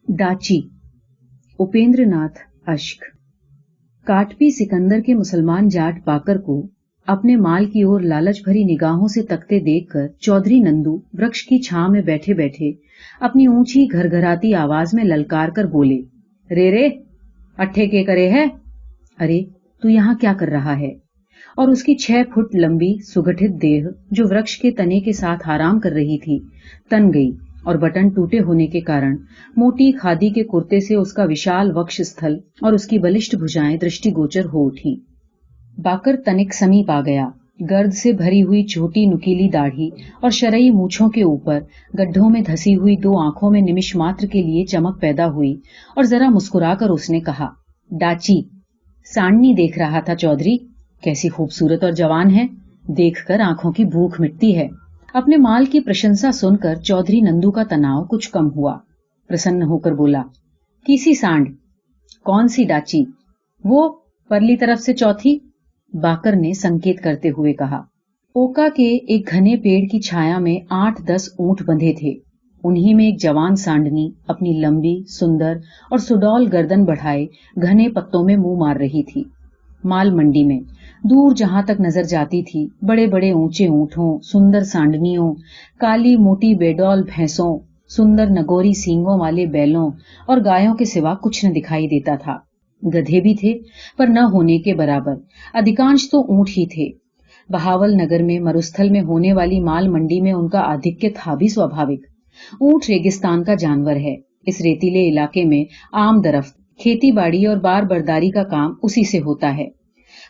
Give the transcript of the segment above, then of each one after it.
डाची। उपेंद्र नाथ अश्क। काटपी सिकंदर के मुसलमान जाट बाकर को अपने माल की ओर लालच भरी निगाहों से तकते देखकर चौधरी नंदू वृक्ष की छां में बैठे बैठे अपनी ऊंची घरघराती आवाज में ललकार कर बोले, रे अट्ठे के करे है? अरे तू यहाँ क्या कर रहा है? और उसकी 6 फुट लंबी सुगठित देह जो वृक्ष के तने के साथ आराम कर रही थी तन गई और बटन टूटे होने के कारण मोटी खादी के कुर्ते से उसका विशाल वक्ष स्थल और उसकी बलिष्ठ भुजाएं दृष्टिगोचर हो उठी। बाकर तनिक समीप आ गया। गर्द से भरी हुई छोटी नुकीली दाढ़ी और शरई मूछों के ऊपर गड्ढों में धसी हुई 2 आंखों में निमिष मात्र के लिए चमक पैदा हुई और जरा मुस्कुराकर उसने कहा, डाची। सांडनी देख रहा था चौधरी, कैसी खूबसूरत और जवान है, देखकर आंखों की भूख मिटती है। अपने माल की प्रशंसा सुनकर चौधरी नंदू का तनाव कुछ कम हुआ। प्रसन्न होकर बोला, किसी सांड? कौन सी डाची? वो परली तरफ से चौथी, बाकर ने संकेत करते हुए कहा। ओका के एक घने पेड़ की छाया में 8-10 ऊंट बंधे थे। उन्हीं में एक जवान सांडनी अपनी लंबी, सुंदर और सुडौल गर्दन बढ़ाए घने पत्तों में मुंह मार रही थी। माल मंडी में दूर जहां तक नजर जाती थी, बड़े बड़े ऊंचे ऊंटों, सुंदर सांडनियों, काली मोटी बेडौल भैंसों, सुंदर नगोरी सींगों वाले बैलों और गायों के सिवा कुछ न दिखाई देता था। गधे भी थे, पर न होने के बराबर। अधिकांश तो ऊंट ही थे। बहावल नगर में मरुस्थल में होने वाली माल मंडी में उनका आधिक्य था भी स्वाभाविक। ऊंट रेगिस्तान का जानवर है। इस रेतीले इलाके में आम दरख्त, खेती बाड़ी और बार बरदारी का काम उसी से होता है।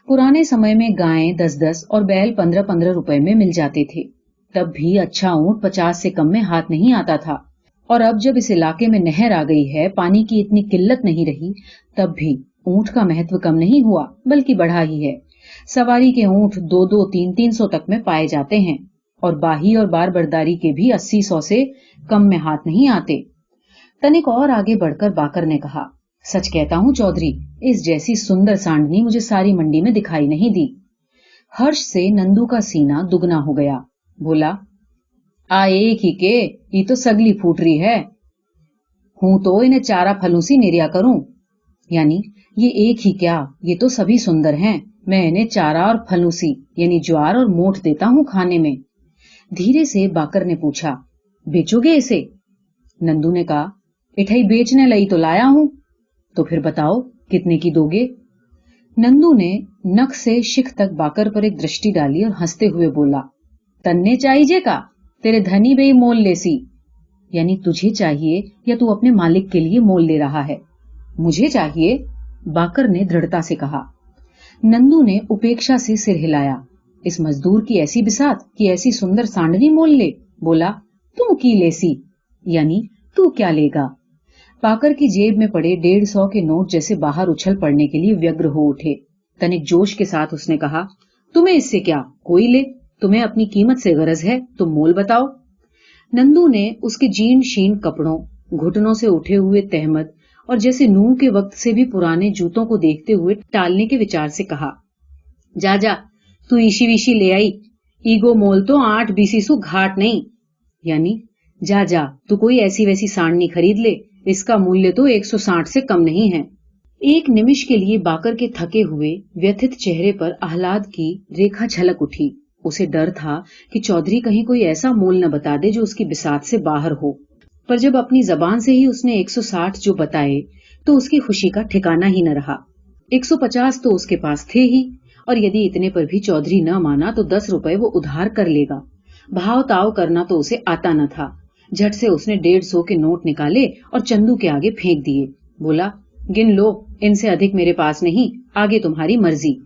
पुराने समय में गायें 10-10 और बैल 15-15 रुपए में मिल जाते थे। तब भी अच्छा ऊंट 50 से कम में हाथ नहीं आता था। और अब जब इस इलाके में नहर आ गई है, पानी की इतनी किल्लत नहीं रही, तब भी ऊंट का महत्व कम नहीं हुआ, बल्कि बढ़ा ही है। सवारी के ऊंट 2-2, 300-300 तक में पाए जाते हैं और बाही और बार बरदारी के भी 80-100 से कम में हाथ नहीं आते। तनिक और आगे बढ़कर बाकर ने कहा, सच कहता हूं चौधरी, इस जैसी सुंदर सांडनी मुझे सारी मंडी में दिखाई नहीं दी। हर्ष से नंदू का सीना दुगना हो गया। बोला, आ एक ही के, ये तो सगली फूट रही है। हूं तो इन्हें चारा फलूसी निर्या करूं। यानी ये एक ही क्या, ये तो सभी सुंदर हैं। मैं इन्हें चारा और फलूसी यानी ज्वार और मोठ देता हूं खाने में। धीरे से बाकर ने पूछा, बेचोगे इसे? नंदू ने कहा, इठाई बेचने लई तो लाया हूं। तो फिर बताओ कितने की दोगे? नंदू ने नख से शिख तक बाकर पर एक दृष्टि डाली और हंसते हुए बोला, तन्ने चाहिए का? तेरे धनी बे मोल लेसी। यानी तुझे चाहिए या तू अपने मालिक के लिए मोल ले रहा है? मुझे चाहिए, बाकर ने दृढ़ता से कहा। नंदू ने उपेक्षा से सिर हिलाया। इस मजदूर की ऐसी बिसात कि ऐसी सुंदर सांडनी मोल ले? बोला, तू की लेसी, यानी तू क्या लेगा? बाकर की जेब में पड़े 150 के नोट जैसे बाहर उछल पड़ने के लिए व्यग्र हो उठे। तनिक जोश के साथ उसने कहा, तुम्हें इससे क्या, कोई ले, तुम्हें अपनी कीमत से गरज है, तुम मोल बताओ। नंदू ने उसके जीर्ण शीर्ण कपड़ों, घुटनों से उठे हुए तहमद और जैसे नूह के वक्त से भी पुराने जूतों को देखते हुए टालने के विचार से कहा, जा जा तू ईशी विशी ले आई, ईगो मोल तो 8 बीसीसु घाट नहीं। यानी जा जा तू कोई ऐसी वैसी सांडनी खरीद ले, इसका मूल्य तो 160 से कम नहीं है। एक निमिष के लिए बाकर के थके हुए व्यथित चेहरे पर आह्लाद की रेखा झलक उठी। उसे डर था कि चौधरी कहीं कोई ऐसा मोल न बता दे जो उसकी बिसात से बाहर हो। पर जब अपनी जबान से ही उसने 160 जो बताए तो उसकी खुशी का ठिकाना ही न रहा। 150 तो उसके पास थे ही, और यदि इतने पर भी चौधरी न माना तो 10 रुपए वो उधार कर लेगा। भाव ताव करना तो उसे आता न था। झट से उसने 150 के नोट निकाले और चंदू के आगे फेंक दिए। बोला, गिन लो, इनसे अधिक मेरे पास नहीं, आगे तुम्हारी मर्जी।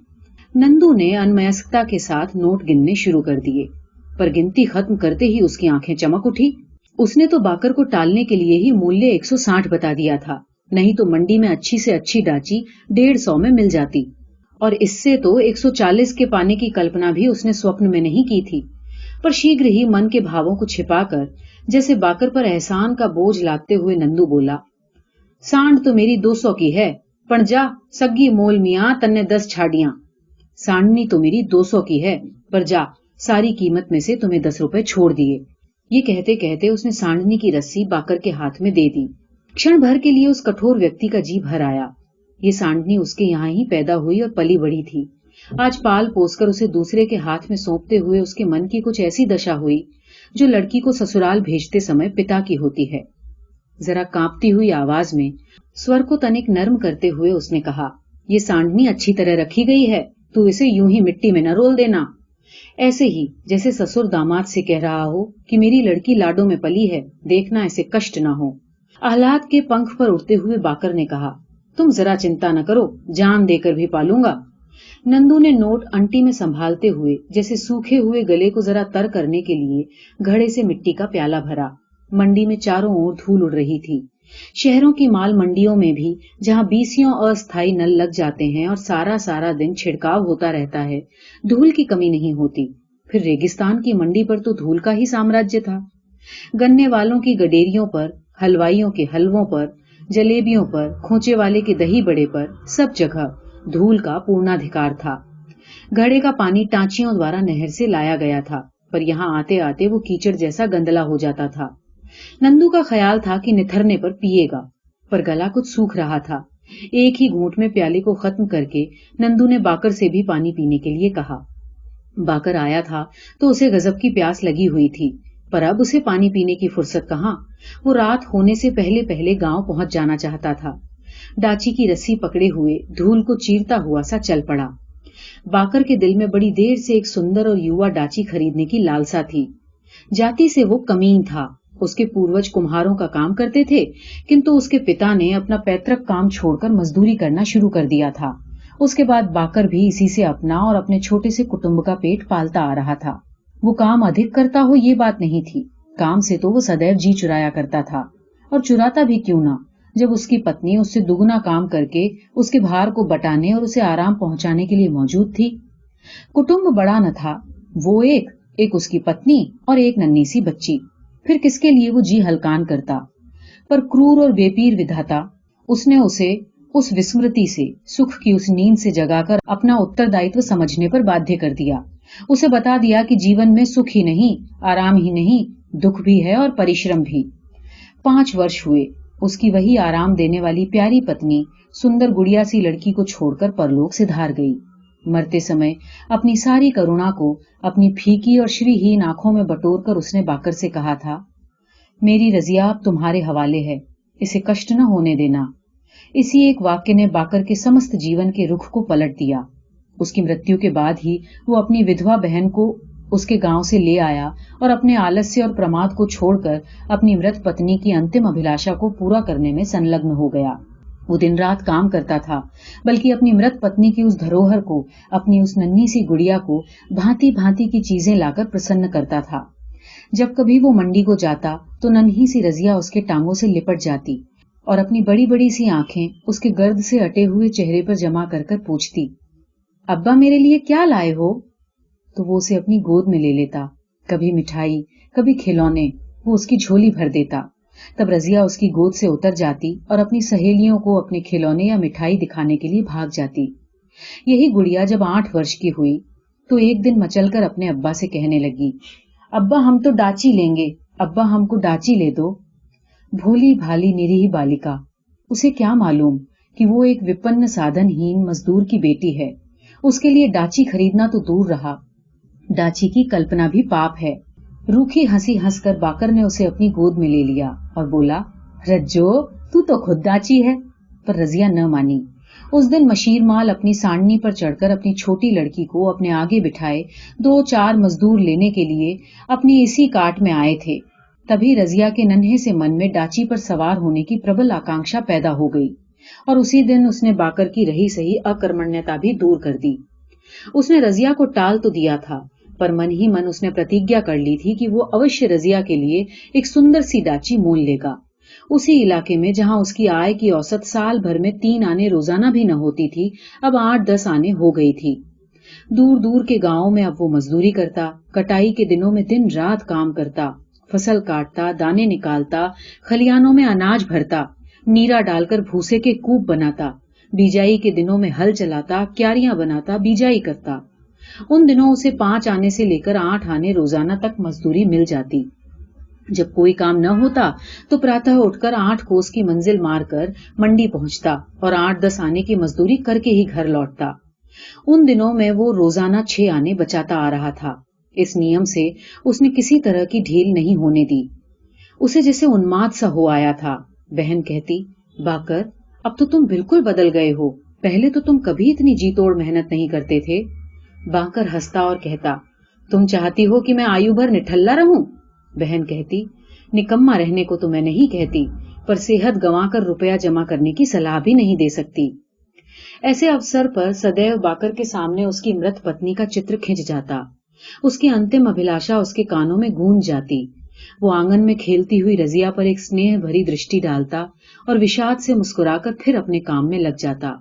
नंदू ने अनमयस्कता के साथ नोट गिनने शुरू कर दिए, पर गिनती खत्म करते ही उसकी आंखें चमक उठी। उसने तो बाकर को टालने के लिए ही मूल्य 160 बता दिया था, नहीं तो मंडी में अच्छी से अच्छी डाची 150 में मिल जाती, और इससे तो 140 के पाने की कल्पना भी उसने स्वप्न में नहीं की थी। पर शीघ्र ही मन के भावों को छिपाकर जैसे बाकर पर एहसान का बोझ लादते हुए नंदू बोला, सांड तो मेरी 200 की है, पण जा सग्गी मोल मियां तन्ने 10 छाड़ियां। सांडनी तो मेरी 200 की है, पर जा सारी कीमत में से तुम्हें 10 रुपए छोड़ दिए। ये कहते कहते उसने सांडनी की रस्सी बाकर के हाथ में दे दी। क्षण भर के लिए उस कठोर व्यक्ति का जी भर आया। ये सांडनी उसके यहाँ ही पैदा हुई और पली बड़ी थी। आज पाल पोसकर उसे दूसरे के हाथ में सौंपते हुए उसके मन की कुछ ऐसी दशा हुई जो लड़की को ससुराल भेजते समय पिता की होती है। जरा कांपती हुई आवाज में स्वर को तनिक नर्म करते हुए उसने कहा, ये सांडनी अच्छी तरह रखी गई है, तू इसे यूं ही मिट्टी में न रोल देना। ऐसे ही जैसे ससुर दामाद से कह रहा हो कि मेरी लड़की लाडो में पली है, देखना इसे कष्ट न हो। आह्लाद के पंख पर उड़ते हुए बाकर ने कहा, तुम जरा चिंता न करो, जान देकर भी पालूंगा। नंदू ने नोट अंटी में संभालते हुए जैसे सूखे हुए गले को जरा तर करने के लिए घड़े से मिट्टी का प्याला भरा। मंडी में चारों ओर धूल उड़ रही थी। शहरों की माल मंडियों में भी जहां 20 अस्थायी नल लग जाते हैं और सारा सारा दिन छिड़काव होता रहता है, धूल की कमी नहीं होती। फिर रेगिस्तान की मंडी पर तो धूल का ही साम्राज्य था। गन्ने वालों की गडेरियों पर, हलवाइयों के हलवों पर, जलेबियों पर, खोचे वाले के दही बड़े पर, सब जगह धूल का पूर्णाधिकार था। घड़े का पानी टांचियों द्वारा नहर से लाया गया था, पर यहाँ आते आते वो कीचड़ जैसा गंदला हो जाता था। नंदू का ख्याल था कि निथरने पर पिएगा, पर गला कुछ सूख रहा था। एक ही घूंट में प्याले को खत्म करके नंदू ने बाकर से भी पानी पीने के लिए कहा। बाकर आया था तो उसे गजब की प्यास लगी हुई थी, पर अब उसे पानी पीने की फुर्सत कहाँ। वो रात होने से पहले पहले गांव पहुंच जाना चाहता था। डाची की रस्सी पकड़े हुए धूल को चीरता हुआ सा चल पड़ा। बाकर के दिल में बड़ी देर से एक सुंदर और युवा डाची खरीदने की लालसा थी। जाति से वो कमीन था। उसके पूर्वज कुम्हारों का काम करते थे, किंतु उसके पिता ने अपना पैतृक काम छोड़कर मजदूरी करना शुरू कर दिया था। उसके बाद बाकर भी इसी से अपना और अपने छोटे से कुटुंब का पेट पालता आ रहा था। वो काम अधिक करता हो ये बात नहीं थी, काम से तो वो सदैव जी चुराया करता था, और चुराता भी क्यों ना, जब उसकी पत्नी उससे दुगना काम करके उसके भार को बटाने और उसे आराम पहुंचाने के लिए मौजूद थी। कुटुंब बड़ा न था, वो एक उसकी पत्नी और एक नन्ही सी बच्ची, फिर किसके लिए वो जी हलकान करता। पर क्रूर और बेपीर विधाता उसने उसे उस विस्मृति से, सुख की उस नींद से जगाकर अपना उत्तरदायित्व समझने पर बाध्य कर दिया। उसे बता दिया कि जीवन में सुख ही नहीं, आराम ही नहीं, दुख भी है और परिश्रम भी। 5 वर्ष हुए उसकी वही आराम देने वाली प्यारी पत्नी सुंदर गुड़िया सी लड़की को छोड़कर परलोक से धार गई। मरते समय अपनी सारी करुणा को अपनी फीकी और श्रीहीन आंखों में बटोरकर उसने बाकर से कहा था, मेरी रजिया अब तुम्हारे हवाले है, इसे कष्ट न होने देना। इसी एक वाक्य ने बाकर के समस्त जीवन के रुख को पलट दिया। उसकी मृत्यु के बाद ही वो अपनी विधवा बहन को उसके गांव से ले आया और अपने आलस्य और प्रमाद को छोड़कर अपनी मृत पत्नी की अंतिम अभिलाषा को पूरा करने में संलग्न हो गया। वो दिन रात काम करता था, बल्कि अपनी मृत पत्नी की उस धरोहर को, अपनी उस नन्ही सी गुड़िया को भांति भांति की चीजें लाकर प्रसन्न करता था। जब कभी वो मंडी को जाता तो नन्ही सी रजिया उसके टांगों से लिपट जाती और अपनी बड़ी बड़ी सी आंखें उसके गर्द से अटे हुए चेहरे पर जमा कर कर पूछती, अब्बा मेरे लिए क्या लाए हो? तो वो उसे अपनी गोद में ले लेता। कभी मिठाई, कभी खिलौने, वो उसकी झोली भर देता। तब रजिया उसकी गोद से उतर जाती और अपनी सहेलियों को अपने खिलौने या मिठाई दिखाने के लिए भाग जाती। यही गुड़िया जब 8 वर्ष की हुई तो एक दिन मचलकर अपने अब्बा से कहने लगी, अब्बा हम तो डाची लेंगे, अब्बा हमको डाची ले दो। भोली भाली निरीह बालिका, उसे क्या मालूम कि वो एक विपन्न साधनहीन मजदूर की बेटी है। उसके लिए डाची खरीदना तो दूर रहा, डाची की कल्पना भी पाप है। रूखी हंसी हंसकर बाकर ने उसे अपनी गोद में ले लिया और बोला, रज्जो तू तो खुद डाची है। पर रजिया न मानी। उस दिन मशीर माल अपनी सांडनी पर चढ़कर अपनी छोटी लड़की को अपने आगे बिठाए 2-4 मजदूर लेने के लिए अपनी इसी काट में आए थे। तभी रजिया के नन्हे से मन में डाची पर सवार होने की प्रबल आकांक्षा पैदा हो गई और उसी दिन उसने बाकर की रही सही अकर्मण्यता भी दूर कर दी। उसने रजिया को टाल तो दिया था, पर मन ही मन उसने प्रतिज्ञा कर ली थी कि वो अवश्य रजिया के लिए एक सुंदर सी डाची मोल लेगा। उसी इलाके में जहां उसकी आय की औसत साल भर में 3 आने रोजाना भी न होती थी, अब 8-10 आने हो गई थी। दूर दूर के गांवों में अब वो मजदूरी करता, कटाई के दिनों में दिन रात काम करता, फसल काटता, दाने निकालता, खलियानों में अनाज भरता, नीरा डालकर भूसे के कूप बनाता, बीजाई के दिनों में हल चलाता, क्यारियां बनाता, बीजाई करता। उन दिनों उसे 5 आने से लेकर 8 आने रोजाना तक मजदूरी मिल जाती। जब कोई काम न होता तो प्रातः उठकर 8 कोस की मंजिल मारकर मंडी पहुंचता और 8-10 आने की मजदूरी करके ही घर लौटता। उन दिनों में वो रोजाना 6 आने बचाता आ रहा था। इस नियम से उसने किसी तरह की ढील नहीं होने दी। उसे जैसे उन्माद सा हो आया था। बहन कहती, बाकर, अब तो तुम बिल्कुल बदल गए हो, पहले तो तुम कभी इतनी जी तोड़ मेहनत नहीं करते थे। बाकर हंसता और कहता, तुम चाहती हो कि मैं आयु भर निठल्ला रहूं? बहन कहती, निकम्मा रहने को तो मैं नहीं कहती, पर सेहत गंवाकर रुपया जमा करने की सलाह भी नहीं दे सकती। ऐसे अवसर पर सदैव बाकर के सामने उसकी मृत पत्नी का चित्र खिंच जाता। उसकी अंतिम अभिलाषा उसके कानों में गूंज जाती। वो आंगन में खेलती हुई रजिया पर एक स्नेह भरी दृष्टि डालता और विषाद से मुस्कुराकर फिर अपने काम में लग जाता।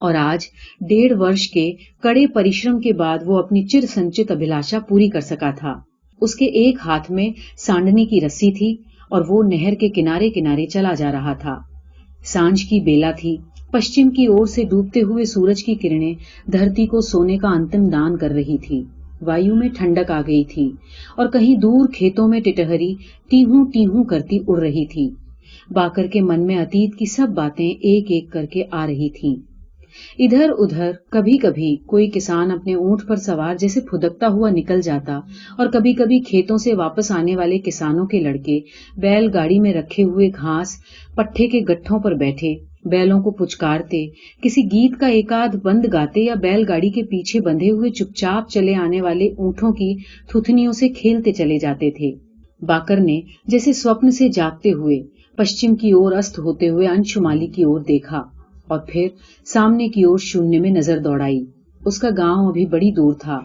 और आज 1.5 वर्ष के कड़े परिश्रम के बाद वो अपनी चिर संचित अभिलाषा पूरी कर सका था। उसके एक हाथ में सांडनी की रस्सी थी और वो नहर के किनारे किनारे चला जा रहा था। सांझ की बेला थी। पश्चिम की ओर से डूबते हुए सूरज की किरणें धरती को सोने का अंतिम दान कर रही थी। वायु में ठंडक आ गई थी और कहीं दूर खेतों में टिटहरी टीहू टीहू करती उड़ रही थी। बाकर के मन में अतीत की सब बातें एक एक करके आ रही थीं। इधर उधर कभी कभी कोई किसान अपने ऊंट पर सवार जैसे फुदकता हुआ निकल जाता और कभी कभी खेतों से वापस आने वाले किसानों के लड़के बैल गाड़ी में रखे हुए घास पट्ठे के गट्ठों पर बैठे बैलों को पुचकारते, किसी गीत का एकाध बंद गाते या बैलगाड़ी के पीछे बंधे हुए चुपचाप चले आने वाले ऊंटों की थुथनियों से खेलते चले जाते थे। बाकर ने जैसे स्वप्न से जागते हुए पश्चिम की ओर अस्त होते हुए अंशुमाली की ओर देखा और फिर सामने की ओर शून्य में नजर दौड़ाई। उसका गांव अभी बड़ी दूर था।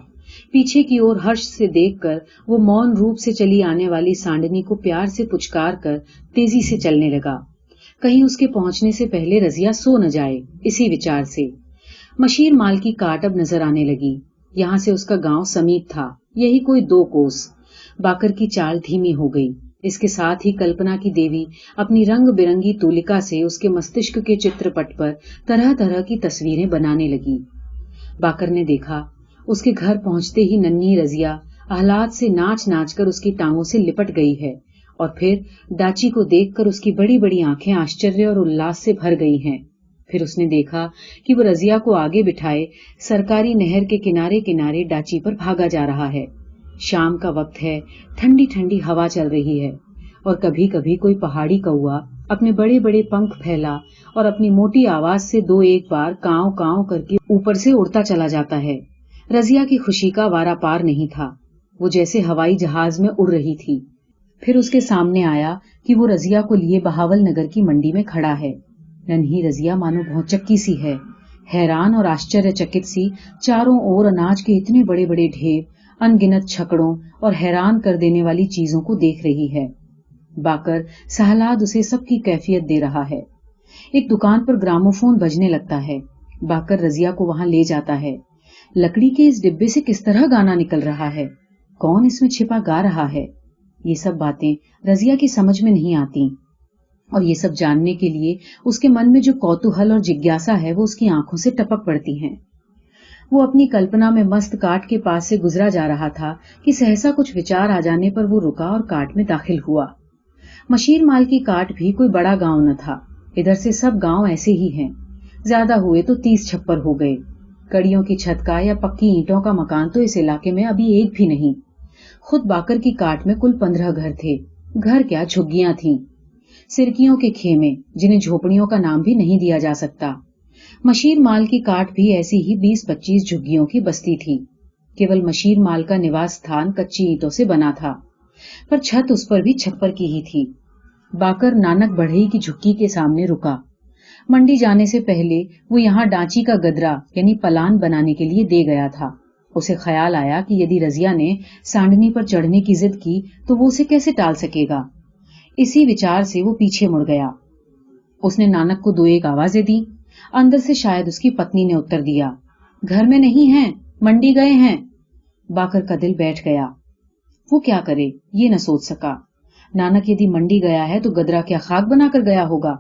पीछे की ओर हर्ष से देखकर वो मौन रूप से चली आने वाली सांडनी को प्यार से पुचकार कर तेजी से चलने लगा। कहीं उसके पहुंचने से पहले रजिया सो न जाए, इसी विचार से। मशीर माल की काट अब नजर आने लगी। यहां से उसका गांव समीप था, यही कोई 2 कोस। बाकर की चाल धीमी हो गई। इसके साथ ही कल्पना की देवी अपनी रंग बिरंगी तूलिका से उसके मस्तिष्क के चित्रपट पर तरह तरह की तस्वीरें बनाने लगी। बाकर ने देखा, उसके घर पहुंचते ही नन्ही रजिया आह्लाद से नाच नाच कर उसकी टांगों से लिपट गई है और फिर डाची को देखकर उसकी बड़ी बड़ी आंखें आश्चर्य और उल्लास से भर गई हैं। फिर उसने देखा कि वो रजिया को आगे बिठाए सरकारी नहर के किनारे किनारे डाची पर भागा जा रहा है। शाम का वक्त है, ठंडी ठंडी हवा चल रही है और कभी कभी कोई पहाड़ी कौआ अपने बड़े बड़े पंख फैला और अपनी मोटी आवाज से 2-1 बार कांव कांव करके ऊपर से उड़ता चला जाता है। रजिया की खुशी का वारा पार नहीं था। वो जैसे हवाई जहाज में उड़ रही थी। फिर उसके सामने आया कि वो रजिया को लिए बहावल नगर की मंडी में खड़ा है। नन्ही रजिया मानो भौचक्की सी है, हैरान और आश्चर्यचकित सी चारों ओर अनाज के इतने बड़े बड़े ढेर, अनगिनत छकड़ों और हैरान कर देने वाली चीजों को देख रही है। बाकर सहलाद उसे सबकी कैफियत दे रहा है। एक दुकान पर ग्रामोफोन बजने लगता है। बाकर रजिया को वहां ले जाता है। लकड़ी के इस डिब्बे से किस तरह गाना निकल रहा है, कौन इसमें छिपा गा रहा है, ये सब बातें रजिया की समझ में नहीं आती और ये सब जानने के लिए उसके मन में जो कौतूहल और जिज्ञासा है वो उसकी आंखों से टपक पड़ती हैं। वो अपनी कल्पना में मस्त काट के पास से गुजरा जा रहा था कि सहसा कुछ विचार आ जाने पर वो रुका और काट में दाखिल हुआ। मशीर माल की काट भी कोई बड़ा गांव न था। इधर से सब गांव ऐसे ही हैं। ज्यादा हुए तो 30 छप्पर हो गए। कड़ियों की छत का या पक्की ईंटों का मकान तो इस इलाके में अभी एक भी नहीं। खुद बाकर की काट में कुल 15 घर थे। घर क्या, झुग्गियां थीं, सिरकियों के खेमे, जिन्हें झोपड़ियों का नाम भी नहीं दिया जा सकता। मशीर माल की काट भी ऐसी ही 20-25 झुग्गियों की बस्ती थी। केवल मशीर माल का निवास स्थान कच्ची ईंटों से बना था, पर छत उस पर भी छप्पर की ही थी। बाकर नानक बढ़ई की झुग्गी के सामने रुका। मंडी जाने से पहले वो यहाँ डांची का गदरा यानी पलान बनाने के लिए दे गया था। उसे ख्याल आया कि यदि रजिया ने सांडनी पर चढ़ने की जिद की तो वो उसे कैसे टाल सकेगा। इसी विचार से वो पीछे मुड़ गया। उसने नानक को 2-1 आवाजें दी। अंदर से शायद उसकी पत्नी ने उत्तर दिया, घर में नहीं हैं, मंडी गए हैं। बाकर का दिल बैठ गया। वो क्या करे ये न सोच सका। नानक यदि मंडी गया है तो गदरा क्या खाक बनाकर गया होगा।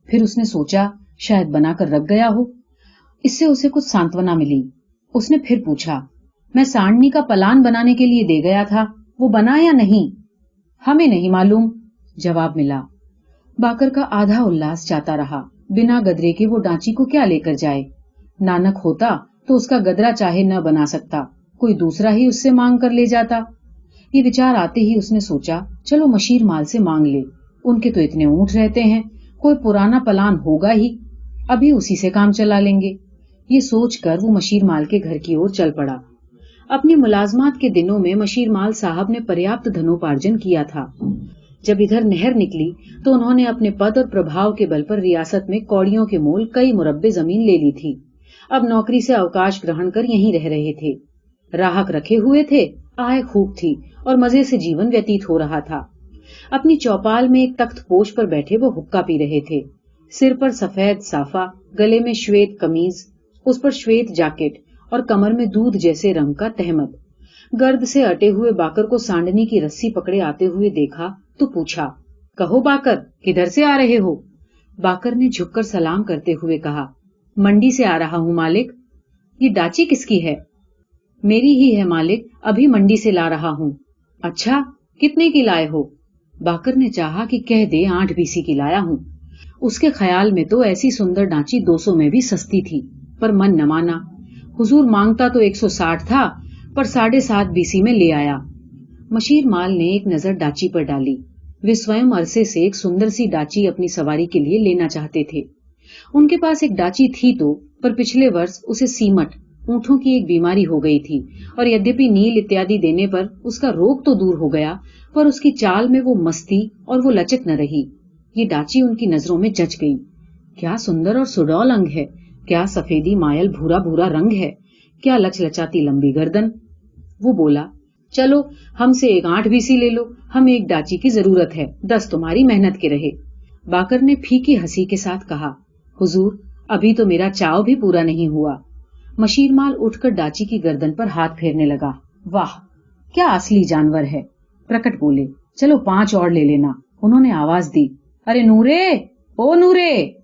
फिर उसने सोचा शायद बनाकर रख गया हो। इससे उसे कुछ सांत्वना मिली। उसने फिर पूछा, मैं सांडनी का पलान बनाने के लिए दे गया था, वो बना या नहीं? हमें नहीं मालूम, जवाब मिला। बाकर का आधा उल्लास जाता रहा। बिना गदरे के वो डांची को क्या लेकर जाए? नानक होता तो उसका गदरा चाहे न बना सकता, कोई दूसरा ही उससे मांग कर ले जाता। ये विचार आते ही उसने सोचा, चलो मशीर माल से मांग ले, उनके तो इतने ऊंट रहते हैं, कोई पुराना पलान होगा ही, अभी उसी से काम चला लेंगे। ये सोचकर वो मशीर माल के घर की ओर चल पड़ा। अपनी मुलाजमात के दिनों में मशीर माल साहब ने पर्याप्त धनोपार्जन किया था। जब इधर नहर निकली तो उन्होंने अपने पद और प्रभाव के बल पर रियासत में कौड़ियों के मोल कई मुरब्बे जमीन ले ली थी। अब नौकरी से अवकाश ग्रहण कर यहीं रह रहे थे। राहक रखे हुए थे, आय खूब थी और मजे से जीवन व्यतीत हो रहा था। अपनी चौपाल में एक तख्त पोश पर बैठे वो हुक्का पी रहे थे। सिर पर सफेद साफा, गले में श्वेत कमीज, उस पर श्वेत जैकेट और कमर में दूध जैसे रंग का तहमद। गर्द से अटे हुए बाकर को सांडनी की रस्सी पकड़े आते हुए देखा तो पूछा, कहो बाकर, किधर से आ रहे हो? बाकर ने झुककर सलाम करते हुए कहा, मंडी से आ रहा हूं मालिक। ये डाची किसकी है? मेरी ही है मालिक, अभी मंडी से ला रहा हूं। अच्छा, कितने की लाए हो? बाकर ने चाहा कि कह दे 8 बीसी की लाया हूं। उसके ख्याल में तो ऐसी सुंदर डांची 200 में भी सस्ती थी, पर मन न माना। हुजूर मांगता तो 160 था, पर 7.5 बीसी में ले आया। मशीर माल ने एक नजर डाची पर डाली। वे स्वयं अरसे से एक सुंदर सी डाची अपनी सवारी के लिए लेना चाहते थे। उनके पास एक डाची थी तो, पर पिछले वर्ष उसे सीमट, ऊंटों की एक बीमारी हो गई थी, और यद्यपि नील इत्यादि देने पर उसका रोग तो दूर हो गया, पर उसकी चाल में वो मस्ती और वो लचक न रही। ये डाची उनकी नजरों में जच गई। क्या सुंदर और सुडौल अंग है, क्या सफेदी मायल भूरा भूरा रंग है, क्या लचलचाती लंबी गर्दन। वो बोला, चलो हमसे एक 8 बीसी ले लो, हमें एक डाची की जरूरत है, 10 तुम्हारी मेहनत के रहे। बाकर ने फीकी हंसी के साथ कहा, हुजूर अभी तो मेरा चाव भी पूरा नहीं हुआ। मशीर माल उठकर डाची की गर्दन पर हाथ फेरने लगा। वाह, क्या असली जानवर है। प्रकट बोले, चलो 5 और ले लेना। उन्होंने आवाज दी, अरे नूरे, ओ नूरे।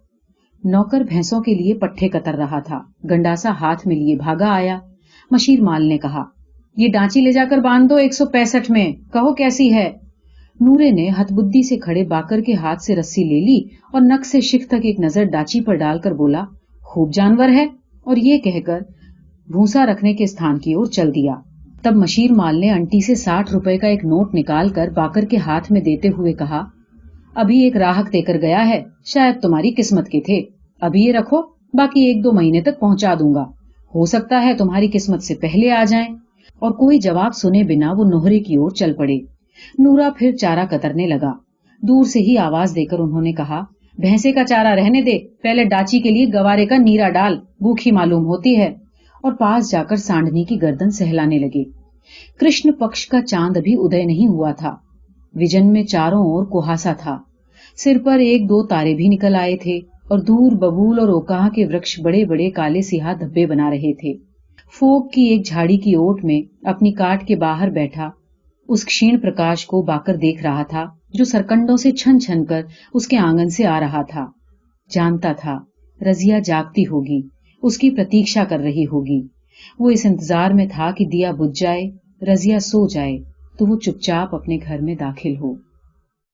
नौकर भैंसों के लिए पट्ठे कतर रहा था। गंडासा हाथ में लिए भागा आया। मशीर माल ने कहा, ये डांची ले जाकर बांध दो 165 में, कहो कैसी है। नूरे ने हतबुद्धि से खड़े बाकर के हाथ से रस्सी ले ली और नक से शिख तक एक नजर डाची पर डालकर बोला, खूब जानवर है, और ये कहकर भूसा रखने के स्थान की ओर चल दिया। तब मशीर माल ने अंटी से 60 रुपए का एक नोट निकालकर बाकर के हाथ में देते हुए कहा, अभी एक राहक देकर गया है, शायद तुम्हारी किस्मत के थे, अभी ये रखो, बाकी 1-2 महीने तक पहुंचा दूंगा, हो सकता है तुम्हारी किस्मत से पहले आ जाएं। और कोई जवाब सुने बिना वो नोहरे की ओर चल पड़े। नूरा फिर चारा कतरने लगा। दूर से ही आवाज देकर उन्होंने कहा, भैंसे का चारा रहने दे, पहले डाची के लिए गवारे का नीरा डाल, भूखी मालूम होती है। और पास जाकर सांडनी की गर्दन सहलाने लगे। कृष्ण पक्ष का चांद अभी उदय नहीं हुआ था। विजन में चारों ओर कुहासा था। सिर पर 1-2 तारे भी निकल आए थे और दूर बबूल और ओकाहा के वृक्ष बड़े बड़े काले सिहा धब्बे बना रहे थे। फोक की एक झाड़ी की ओट में अपनी काट के बाहर बैठा उस क्षीण प्रकाश को बाकर देख रहा था, जो सरकंडों से छन छन कर उसके आंगन से आ रहा था। जानता था रजिया जागती होगी, उसकी प्रतीक्षा कर रही होगी। वो इस इंतजार में था कि दिया बुझ जाए, रजिया सो जाए तो वो चुपचाप अपने घर में दाखिल हो।